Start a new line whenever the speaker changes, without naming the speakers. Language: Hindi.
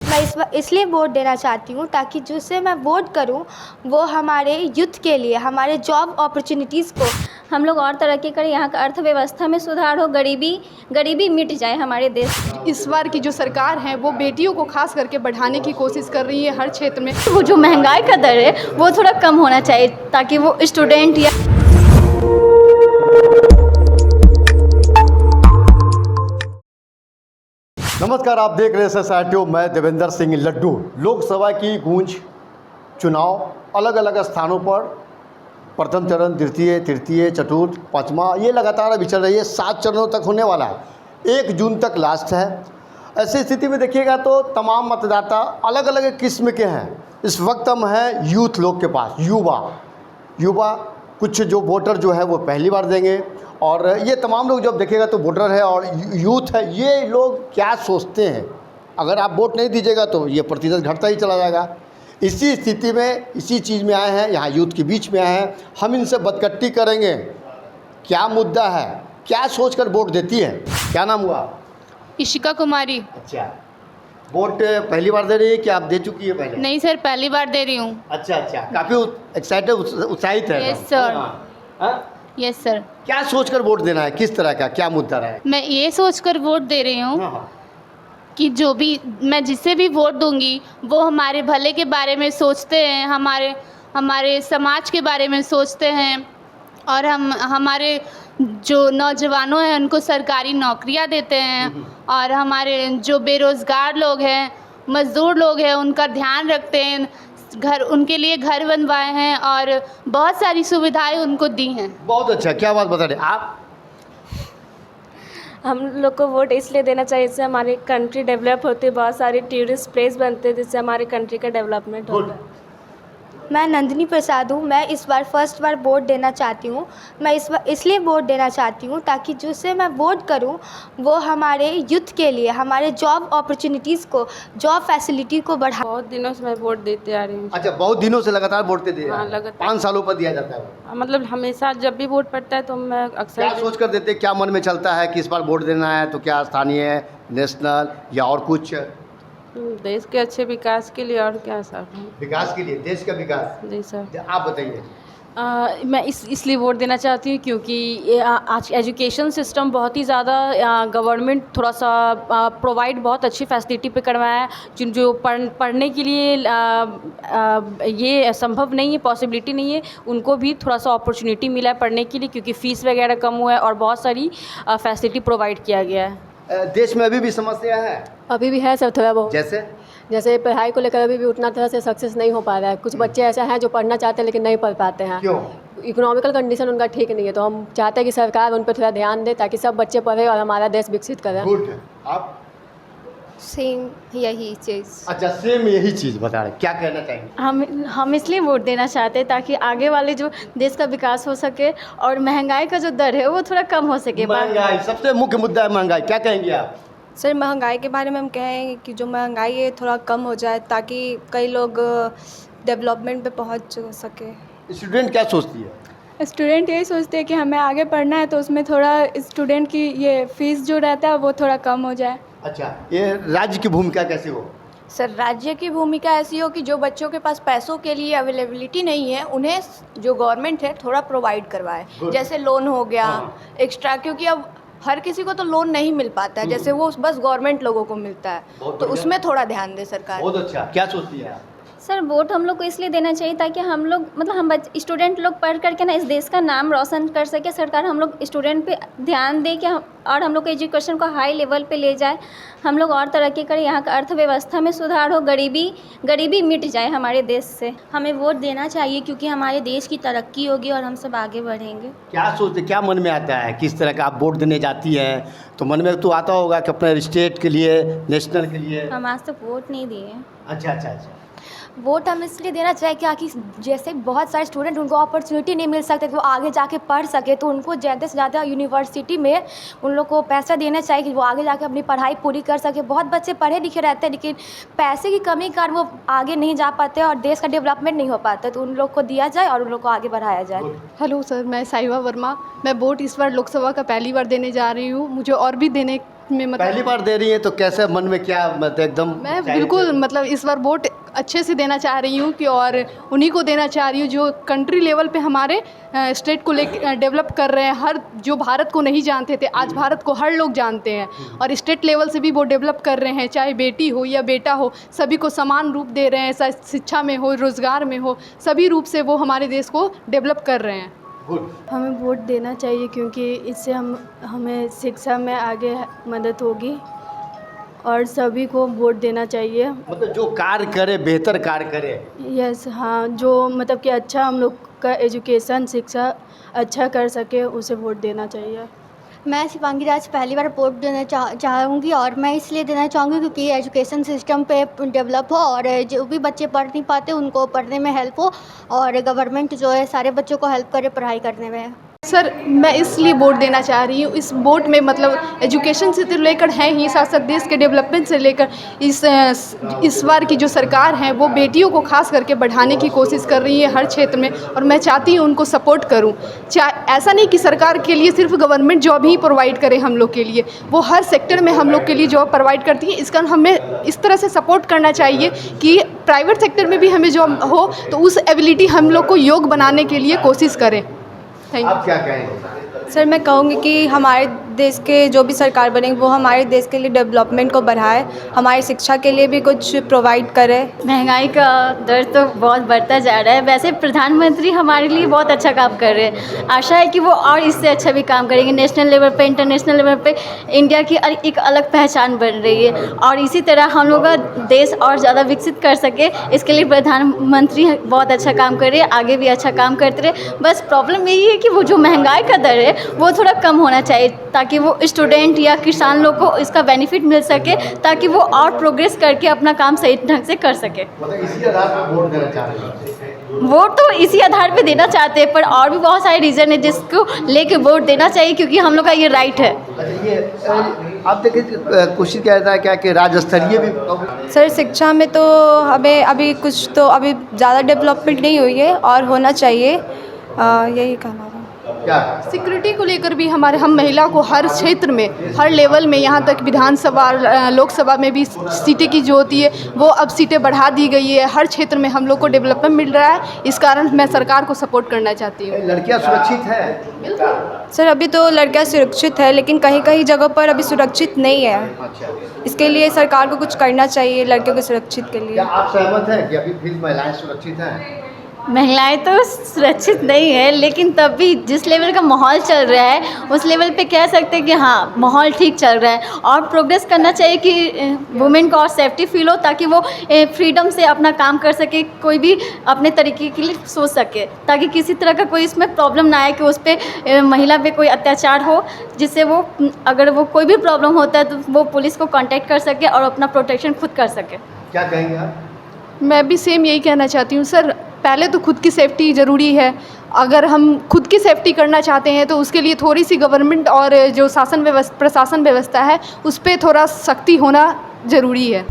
मैं इस बार इसलिए वोट देना चाहती हूँ ताकि जिससे मैं वोट करूँ वो हमारे यूथ के लिए, हमारे जॉब अपॉर्चुनिटीज़ को
हम लोग और तरक्की करें, यहाँ का अर्थव्यवस्था में सुधार हो, गरीबी मिट जाए हमारे देश।
इस बार की जो सरकार है वो बेटियों को खास करके बढ़ाने की कोशिश कर रही है हर क्षेत्र में।
वो जो महंगाई का दर है वो थोड़ा कम होना चाहिए ताकि वो स्टूडेंट या
नमस्कार, आप देख रहे हैं SSITO। मैं देवेंद्र सिंह लड्डू। लोकसभा की गूंज, चुनाव अलग अलग स्थानों पर प्रथम चरण, द्वितीय, तृतीय, चतुर्थ, पाँचवा, ये लगातार अभी चल रही है। 7 चरणों तक होने वाला है। 1 जून तक लास्ट है। ऐसी स्थिति में देखिएगा तो तमाम मतदाता अलग अलग किस्म के हैं। इस वक्त हम हैं यूथ लोग के पास, युवा कुछ जो वोटर जो है वो पहली बार देंगे, और ये तमाम लोग जब देखेगा तो वोटर है और यूथ है, ये लोग क्या सोचते हैं। अगर आप वोट नहीं दीजिएगा तो ये प्रतिशत घटता ही चला जाएगा। इसी स्थिति में, इसी चीज़ में आए हैं, यहाँ यूथ के बीच में आए हैं। हम इनसे बदकट्टी करेंगे, क्या मुद्दा है, क्या सोचकर वोट देती है। क्या नाम हुआ?
इशिका कुमारी।
अच्छा, वोट पहली बार दे रही है कि आप दे चुकी है पहले?
नहीं सर, पहली बार दे रही हूँ।
अच्छा, काफ़ी एक्साइटेड, उत्साहित है।
Yes sir. Yes sir.
क्या सोचकर वोट देना है, किस तरह का, क्या मुद्दा है?
मैं ये सोचकर वोट दे रही हूँ कि जो भी मैं जिसे भी वोट दूंगी वो हमारे भले के बारे में सोचते हैं, हमारे समाज के बारे में सोचते हैं, और हमारे जो नौजवानों हैं उनको सरकारी नौकरियां देते हैं, और हमारे जो बेरोज़गार लोग हैं, मज़दूर लोग हैं, उनका ध्यान रखते हैं, उनके लिए घर बनवाए हैं और बहुत सारी सुविधाएं उनको दी हैं।
बहुत अच्छा, क्या बात बता रहे आप?
हम लोग को वोट इसलिए देना चाहिए जिससे हमारी कंट्री डेवलप होती है, बहुत सारे टूरिस्ट प्लेस बनते हैं जिससे हमारी कंट्री का डेवलपमेंट होता है।
मैं नंदिनी प्रसाद हूँ। मैं इस बार फर्स्ट बार वोट देना चाहती हूँ। मैं इस बार इसलिए वोट देना चाहती हूँ ताकि जिससे मैं वोट करूँ वो हमारे यूथ के लिए, हमारे जॉब अपॉर्चुनिटीज़ को, जॉब फैसिलिटी को बढ़ा।
बहुत दिनों से मैं वोट देते आ रही हूँ।
अच्छा, बहुत दिनों से लगातार वोट देते हैं?
हाँ, लगातार
5 सालों पर दिया जाता है।
मतलब हमेशा जब भी वोट पड़ता है तो मैं अक्सर
क्या सोच कर देते, क्या मन में चलता है कि इस बार वोट देना है? तो क्या स्थानीय, नेशनल या और कुछ?
देश के अच्छे विकास के लिए। और क्या सर?
विकास के लिए, देश का विकास।
जी सर।
आप बताइए।
मैं इसलिए वोट देना चाहती हूँ क्योंकि आज एजुकेशन सिस्टम बहुत ही ज़्यादा गवर्नमेंट थोड़ा सा प्रोवाइड बहुत अच्छी फैसिलिटी पे करवाया है। जो पढ़ने के लिए ये संभव नहीं है, पॉसिबिलिटी नहीं है, उनको भी थोड़ा सा अपॉर्चुनिटी मिला है पढ़ने के लिए, क्योंकि फ़ीस वगैरह कम हुआ है और बहुत सारी फैसिलिटी प्रोवाइड किया गया है।
देश में अभी भी समस्या है?
अभी भी है सर, थोड़ा बहुत।
जैसे
पढ़ाई को लेकर अभी भी उतना तरह से सक्सेस नहीं हो पा रहा है। कुछ बच्चे ऐसे हैं जो पढ़ना चाहते हैं लेकिन नहीं पढ़ पाते हैं।
क्यों?
इकोनॉमिकल कंडीशन उनका ठीक नहीं है, तो हम चाहते हैं कि सरकार उन पर थोड़ा ध्यान दे ताकि सब बच्चे पढ़े और हमारा देश विकसित करें।
गुड। आप?
सेम यही चीज़।
अच्छा, सेम यही चीज़ बता रहे, क्या कहना चाहेंगे?
हम इसलिए वोट देना चाहते हैं ताकि आगे वाले जो देश का विकास हो सके और महंगाई का जो दर है वो थोड़ा कम हो सके।
महंगाई सबसे मुख्य मुद्दा है, महंगाई। क्या कहेंगे आप?
सर, महंगाई के बारे में हम कहेंगे कि जो महंगाई है थोड़ा कम हो जाए ताकि कई लोग डेवलपमेंट पे पहुंच सके।
स्टूडेंट क्या सोचती है?
स्टूडेंट यही सोचते हैं कि हमें आगे पढ़ना है तो उसमें थोड़ा स्टूडेंट की ये फीस जो रहता है वो थोड़ा कम हो जाए।
अच्छा, ये राज्य की भूमिका कैसी हो?
सर, राज्य की भूमिका ऐसी हो कि जो बच्चों के पास पैसों के लिए अवेलेबिलिटी नहीं है उन्हें जो गवर्नमेंट है थोड़ा प्रोवाइड करवाए, जैसे लोन हो गया एक्स्ट्रा, क्योंकि अब हर किसी को तो लोन नहीं मिल पाता है, जैसे वो बस गवर्नमेंट लोगों को मिलता है, तो उसमें थोड़ा ध्यान दे सरकार।
बहुत अच्छा, क्या सोचती है आप?
सर, वोट हम लोग को इसलिए देना चाहिए ताकि हम लोग हम स्टूडेंट लोग पढ़ करके ना इस देश का नाम रोशन कर सके। सरकार हम लोग स्टूडेंट पे ध्यान दे कि और हम लोग को एजुकेशन को हाई लेवल पे ले जाए, हम लोग और तरक्की करें, यहाँ का अर्थव्यवस्था में सुधार हो, गरीबी मिट जाए हमारे देश से।
हमें वोट देना चाहिए क्योंकि हमारे देश की तरक्की होगी और हम सब आगे बढ़ेंगे।
क्या सोचते, क्या मन में आता है, किस तरह का आप वोट देने जाती हैं? तो मन में तो आता होगा कि अपने स्टेट के लिए, नेशनल के लिए।
हम आज तक वोट नहीं दिए।
अच्छा।
वोट हम इसलिए देना चाहिए क्योंकि जैसे बहुत सारे स्टूडेंट उनको अपॉर्चुनिटी नहीं मिल सकते कि वो आगे जाके पढ़ सके, तो उनको ज़्यादा से ज़्यादा यूनिवर्सिटी में उन लोग को पैसा देना चाहिए कि वो आगे जाके अपनी पढ़ाई पूरी कर सके। बहुत बच्चे पढ़े लिखे रहते हैं लेकिन पैसे की कमी के कारण वो आगे नहीं जा पाते और देश का डेवलपमेंट नहीं हो पाता, तो उन लोग को दिया जाए और उन लोग को आगे बढ़ाया जाए।
हेलो सर, मैं साहिबा वर्मा। मैं वोट इस बार लोकसभा का पहली बार देने जा रही हूँ। मुझे और भी देने में मतलब
पहली बार दे रही हैं तो कैसे मन में क्या मतलब एकदम
मैं बिल्कुल मतलब इस बार वोट अच्छे से देना चाह रही हूँ कि और उन्हीं को देना चाह रही हूँ जो कंट्री लेवल पे हमारे स्टेट को लेकर डेवलप कर रहे हैं। हर जो भारत को नहीं जानते थे आज भारत को हर लोग जानते हैं और स्टेट लेवल से भी वो डेवलप कर रहे हैं। चाहे बेटी हो या बेटा हो सभी को समान रूप दे रहे हैं, चाहे शिक्षा में हो रोज़गार में हो सभी रूप से वो हमारे देश को डेवलप कर रहे हैं।
हमें वोट देना चाहिए क्योंकि इससे हमें शिक्षा में आगे मदद होगी और सभी को वोट देना चाहिए।
मतलब जो कार्य करे बेहतर कार्य करे।
यस हाँ, जो मतलब कि अच्छा हम लोग का एजुकेशन शिक्षा अच्छा कर सके उसे वोट देना चाहिए।
मैं शिवांगी राज पहली बार वोट देना चाहूँगी और मैं इसलिए देना चाहूँगी क्योंकि एजुकेशन सिस्टम पे डेवलप हो और जो भी बच्चे पढ़ नहीं पाते उनको पढ़ने में हेल्प हो और गवर्नमेंट जो है सारे बच्चों को हेल्प करे पढ़ाई करने में।
सर मैं इसलिए वोट देना चाह रही हूँ, इस वोट में मतलब एजुकेशन से तो लेकर है ही, साथ साथ देश के डेवलपमेंट से लेकर इस बार की जो सरकार है वो बेटियों को खास करके बढ़ाने की कोशिश कर रही है हर क्षेत्र में और मैं चाहती हूँ उनको सपोर्ट करूँ। ऐसा नहीं कि सरकार के लिए सिर्फ गवर्नमेंट जॉब ही प्रोवाइड करे हम लोग के लिए, वो हर सेक्टर में हम लोग के लिए जॉब प्रोवाइड करती है। इसका हमें इस तरह से सपोर्ट करना चाहिए कि प्राइवेट सेक्टर में भी हमें जॉब हो तो उस एबिलिटी हम लोग को योग बनाने के लिए कोशिश करें।
आप क्या कहेंगे?
सर मैं कहूँगी कि हमारे देश के जो भी सरकार बनेगी वो हमारे देश के लिए डेवलपमेंट को बढ़ाए, हमारी शिक्षा के लिए भी कुछ प्रोवाइड करे।
महंगाई का दर तो बहुत बढ़ता जा रहा है। वैसे प्रधानमंत्री हमारे लिए बहुत अच्छा काम कर रहे हैं, आशा है कि वो और इससे अच्छा भी काम करेंगे। नेशनल लेवल पे इंटरनेशनल लेवल पे इंडिया की एक अलग पहचान बन रही है और इसी तरह हम लोग का देश और ज़्यादा विकसित कर सके इसके लिए प्रधानमंत्री बहुत अच्छा काम कर रहे हैं, आगे भी अच्छा काम करते रहे। बस प्रॉब्लम यही है कि वो जो महंगाई का दर है वो थोड़ा कम होना चाहिए ताकि वो स्टूडेंट या किसान लोग को इसका बेनिफिट मिल सके ताकि वो और प्रोग्रेस करके अपना काम सही ढंग से कर सके।
मतलब इसी आधार पर वोट देना चाह रहे हैं?
वोट तो इसी आधार पे देना चाहते हैं पर और भी बहुत सारे रीज़न है जिसको लेके वोट देना चाहिए क्योंकि हम लोग का ये राइट है।
अच्छा ये आप देखिए कोशिश क्या रहता है क्या कि राज्य स्तरीय भी?
सर शिक्षा में तो हमें अभी कुछ तो अभी ज़्यादा डेवलपमेंट नहीं हुई है और होना चाहिए, यही कहना है।
क्या
सिक्योरिटी को लेकर भी हम महिला को हर क्षेत्र में हर लेवल में यहाँ तक विधानसभा लोकसभा में भी सीटें की जो होती है वो अब सीटें बढ़ा दी गई है। हर क्षेत्र में हम लोग को डेवलपमेंट मिल रहा है, इस कारण मैं सरकार को सपोर्ट करना चाहती हूँ।
लड़कियाँ सुरक्षित है?
सर अभी तो लड़कियाँ सुरक्षित है लेकिन कहीं कहीं जगह पर अभी सुरक्षित नहीं है।
अच्छा,
इसके लिए सरकार को कुछ करना चाहिए लड़कियों के सुरक्षित के लिए।
क्या आप सहमत हैं कि अभी फिर महिलाएं सुरक्षित हैं?
महिलाएं तो सुरक्षित नहीं है लेकिन तब भी जिस लेवल का माहौल चल रहा है उस लेवल पे कह सकते हैं कि हाँ माहौल ठीक चल रहा है और प्रोग्रेस करना चाहिए कि वुमेन को और सेफ्टी फील हो ताकि वो फ्रीडम से अपना काम कर सके, कोई भी अपने तरीके के लिए सोच सके ताकि किसी तरह का कोई इसमें प्रॉब्लम ना आए कि उस पर महिला पे कोई अत्याचार हो, जिससे वो अगर वो कोई भी प्रॉब्लम होता है तो वो पुलिस को कॉन्टैक्ट कर सके और अपना प्रोटेक्शन खुद कर सके।
क्या कहेंगे आप?
मैं भी सेम यही कहना चाहती हूँ सर, पहले तो खुद की सेफ्टी ज़रूरी है। अगर हम खुद की सेफ्टी करना चाहते हैं तो उसके लिए थोड़ी सी गवर्नमेंट और जो प्रशासन व्यवस्था है उस पर थोड़ा सख्ती होना ज़रूरी है।